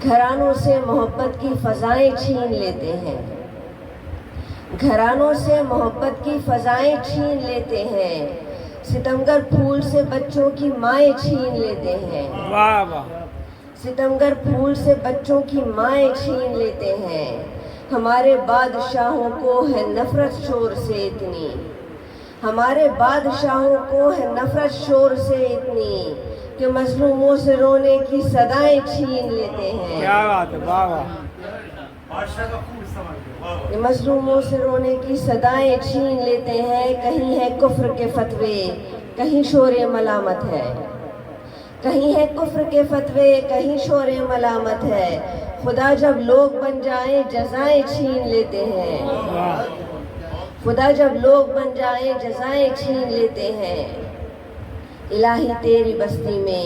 گھرانوں سے محبت کی فضائیں چھین لیتے ہیں، گھرانوں سے محبت کی فضائیں چھین لیتے ہیں، ستمگر پھول سے بچوں کی مائیں چھین لیتے ہیں، واہ واہ، ستمگر پھول سے بچوں کی مائیں چھین لیتے ہیں۔ ہمارے بادشاہوں کو ہے نفرت شور سے اتنی، ہمارے بادشاہوں کو ہے نفرت شور سے اتنی کہ مظلوموں سے رونے کی صدائیں چھین لیتے ہیں، کیا بات ہے، واہ واہ، کہ مظلوموں سے رونے کی صدائیں چھین لیتے ہیں۔ کہیں ہے کفر کے فتوے، کہیں شور ملامت ہے، کہیں ہے کفر کے فتوے، کہیں شور ملامت ہے۔ خدا جب لوگ بن جائیں جزائیں چھین لیتے ہیں، واہ، خدا جب لوگ بن جائیں جزائیں چھین لیتے ہیں۔ الہی تیری بستی میں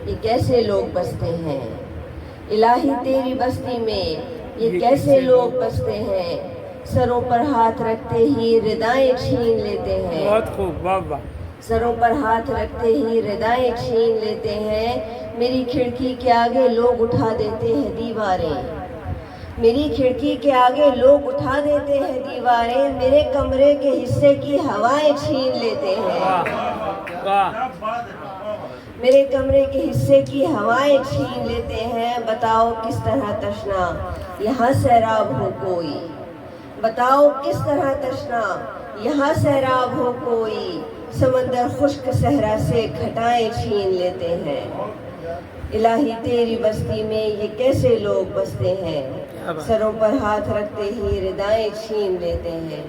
یہ کیسے لوگ بستے ہیں، الہی تیری بستی میں یہ کیسے لوگ بستے ہیں، سروں پر ہاتھ رکھتے ہی ردائیں چھین لیتے ہیں، بہت خوب، واہ واہ، سروں پر ہاتھ رکھتے ہی ردائیں چھین لیتے ہیں۔ میری کھڑکی کے آگے لوگ اٹھا دیتے ہیں دیواریں، میری کھڑکی کے آگے لوگ اٹھا دیتے ہیں دیواریں، میرے کمرے کے حصے کی ہوائیں چھین لیتے ہیں، واہ، میرے کمرے کے حصے کی ہوائیں چھین لیتے ہیں۔ بتاؤ کس طرح تشنا یہاں سیراب ہو کوئی، بتاؤ کس طرح تشنا یہاں سیراب ہو کوئی، سمندر خشک صحرا سے گھٹائیں چھین لیتے ہیں۔ الہی تیری بستی میں یہ کیسے لوگ بستے ہیں، سروں پر ہاتھ رکھتے ہی ردائیں چھین لیتے ہیں۔